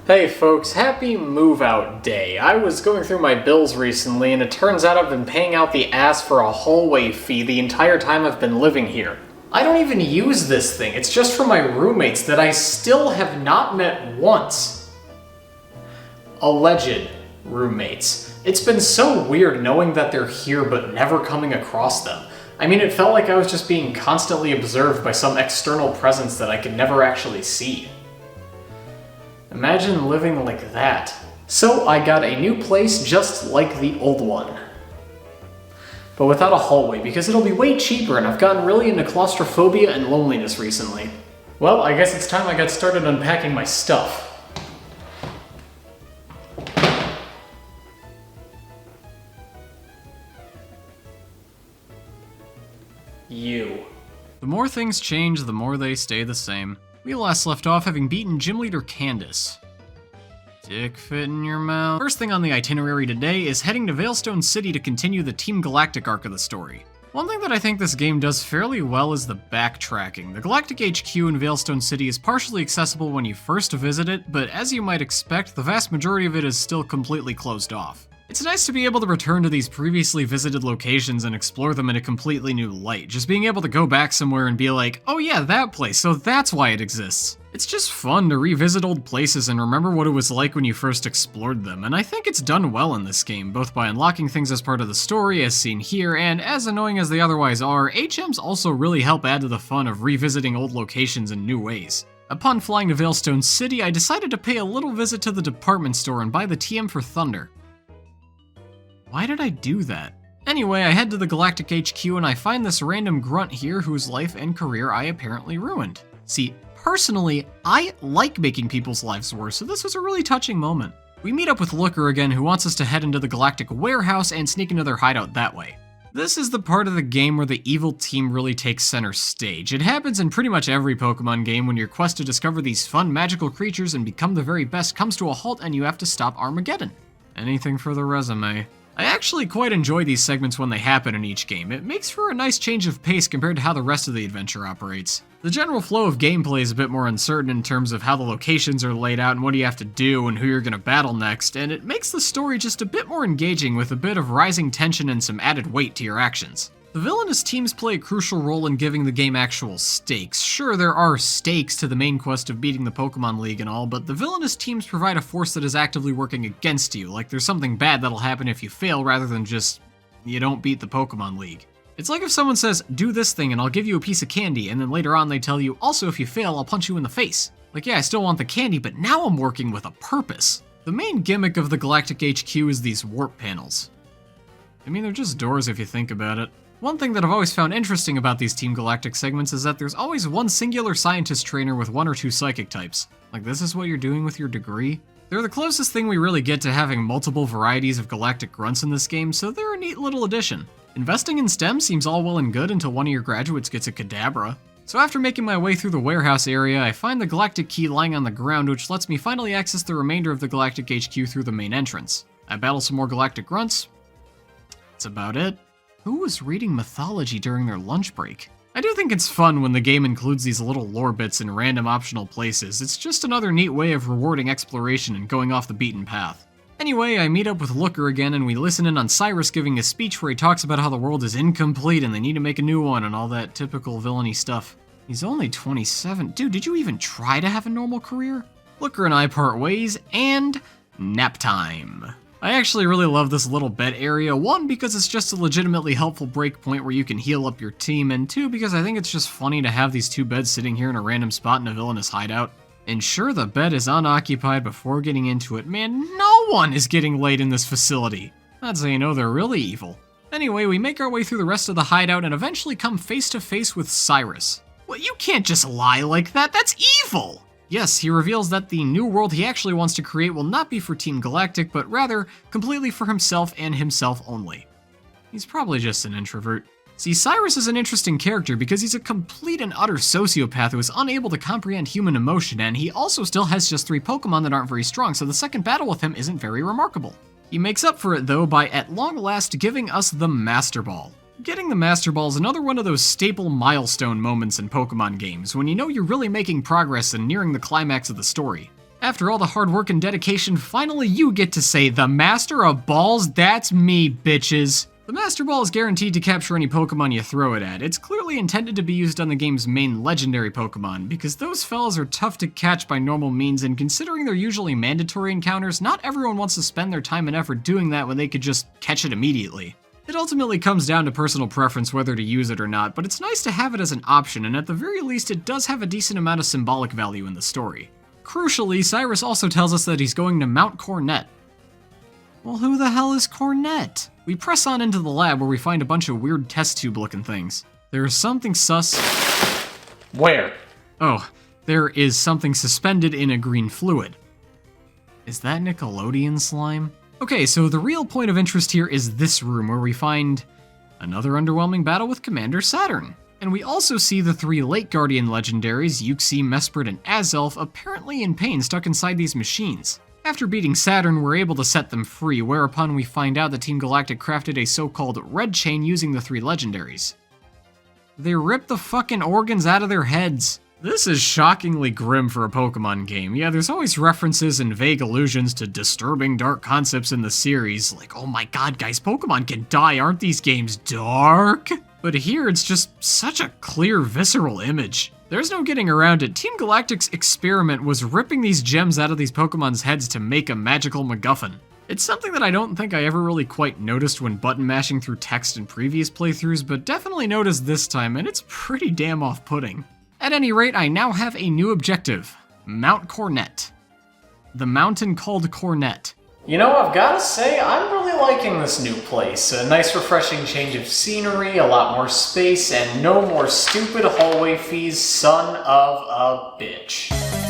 Hey folks, happy move-out day. I was going through my bills recently and it turns out I've been paying out the ass for a hallway fee the entire time I've been living here. I don't even use this thing, it's just for my roommates that I still have not met once. Alleged roommates. It's been so weird knowing that they're here but never coming across them. I mean, it felt like I was just being constantly observed by some external presence that I could never actually see. Imagine living like that. So I got a new place just like the old one. But without a hallway, because it'll be way cheaper and I've gotten really into claustrophobia and loneliness recently. Well, I guess it's time I got started unpacking my stuff. You. The more things change, the more they stay the same. We last left off having beaten Gym Leader Candace. Dick fit in your mouth. First thing on the itinerary today is heading to Veilstone City to continue the Team Galactic arc of the story. One thing that I think this game does fairly well is the backtracking. The Galactic HQ in Veilstone City is partially accessible when you first visit it, but as you might expect, the vast majority of it is still completely closed off. It's nice to be able to return to these previously visited locations and explore them in a completely new light, just being able to go back somewhere and be like, oh yeah, that place, so that's why it exists. It's just fun to revisit old places and remember what it was like when you first explored them, and I think it's done well in this game, both by unlocking things as part of the story, as seen here, and as annoying as they otherwise are, HMs also really help add to the fun of revisiting old locations in new ways. Upon flying to Veilstone City, I decided to pay a little visit to the department store and buy the TM for Thunder. Why did I do that? Anyway, I head to the Galactic HQ and I find this random grunt here whose life and career I apparently ruined. See, personally, I like making people's lives worse, so this was a really touching moment. We meet up with Looker again, who wants us to head into the Galactic warehouse and sneak into their hideout that way. This is the part of the game where the evil team really takes center stage. It happens in pretty much every Pokemon game when your quest to discover these fun magical creatures and become the very best comes to a halt and you have to stop Armageddon. Anything for the resume. I actually quite enjoy these segments when they happen in each game. It makes for a nice change of pace compared to how the rest of the adventure operates. The general flow of gameplay is a bit more uncertain in terms of how the locations are laid out and what you have to do and who you're going to battle next, and it makes the story just a bit more engaging with a bit of rising tension and some added weight to your actions. The villainous teams play a crucial role in giving the game actual stakes. Sure, there are stakes to the main quest of beating the Pokemon League and all, but the villainous teams provide a force that is actively working against you, like there's something bad that'll happen if you fail rather than just, you don't beat the Pokemon League. It's like if someone says, do this thing and I'll give you a piece of candy, and then later on they tell you, also if you fail, I'll punch you in the face. Like, yeah, I still want the candy, but now I'm working with a purpose. The main gimmick of the Galactic HQ is these warp panels. I mean, they're just doors if you think about it. One thing that I've always found interesting about these Team Galactic segments is that there's always one singular scientist trainer with one or two psychic types. Like, this is what you're doing with your degree? They're the closest thing we really get to having multiple varieties of galactic grunts in this game, so they're a neat little addition. Investing in STEM seems all well and good until one of your graduates gets a Kadabra. So after making my way through the warehouse area, I find the Galactic Key lying on the ground, which lets me finally access the remainder of the Galactic HQ through the main entrance. I battle some more galactic grunts. That's about it. Who was reading mythology during their lunch break? I do think it's fun when the game includes these little lore bits in random optional places. It's just another neat way of rewarding exploration and going off the beaten path. Anyway, I meet up with Looker again and we listen in on Cyrus giving a speech where he talks about how the world is incomplete and they need to make a new one and all that typical villainy stuff. He's only 27. Dude, did you even try to have a normal career? Looker and I part ways, and nap time. I actually really love this little bed area, one, because it's just a legitimately helpful break point where you can heal up your team, and two, because I think it's just funny to have these two beds sitting here in a random spot in a villainous hideout. And sure, the bed is unoccupied before getting into it. Man, no one is getting laid in this facility. That's how you know they're really evil. Anyway, we make our way through the rest of the hideout and eventually come face to face with Cyrus. Well, you can't just lie like that, that's evil! Yes, he reveals that the new world he actually wants to create will not be for Team Galactic, but rather completely for himself and himself only. He's probably just an introvert. See, Cyrus is an interesting character because he's a complete and utter sociopath who is unable to comprehend human emotion, and he also still has just 3 Pokemon that aren't very strong, so the second battle with him isn't very remarkable. He makes up for it though by at long last giving us the Master Ball. Getting the Master Ball is another one of those staple milestone moments in Pokemon games, when you know you're really making progress and nearing the climax of the story. After all the hard work and dedication, finally you get to say, "The Master of Balls, that's me, bitches." The Master Ball is guaranteed to capture any Pokemon you throw it at. It's clearly intended to be used on the game's main legendary Pokemon, because those fellas are tough to catch by normal means, and considering they're usually mandatory encounters, not everyone wants to spend their time and effort doing that when they could just catch it immediately. It ultimately comes down to personal preference whether to use it or not, but it's nice to have it as an option, and at the very least it does have a decent amount of symbolic value in the story. Crucially, Cyrus also tells us that he's going to Mount Cornet. Well, who the hell is Cornet? We press on into the lab where we find a bunch of weird test tube looking things. There is something sus... Where? Oh, there is something suspended in a green fluid. Is that Nickelodeon slime? Okay, so the real point of interest here is this room where we find another underwhelming battle with Commander Saturn. And we also see the 3 Lake Guardian legendaries, Uxie, Mesprit, and Azelf, apparently in pain stuck inside these machines. After beating Saturn, we're able to set them free, whereupon we find out that Team Galactic crafted a so-called red chain using the 3 legendaries. They ripped the fucking organs out of their heads. This is shockingly grim for a Pokemon game. Yeah, there's always references and vague allusions to disturbing dark concepts in the series, like, oh my god guys, Pokemon can die, aren't these games dark? But here it's just such a clear, visceral image. There's no getting around it. Team Galactic's experiment was ripping these gems out of these Pokemon's heads to make a magical MacGuffin. It's something that I don't think I ever really quite noticed when button mashing through text in previous playthroughs, but definitely noticed this time, and it's pretty damn off-putting. At any rate, I now have a new objective. Mount Cornet. The mountain called Cornet. You know, I've gotta say, I'm really liking this new place. A nice refreshing change of scenery, a lot more space, and no more stupid hallway fees, son of a bitch.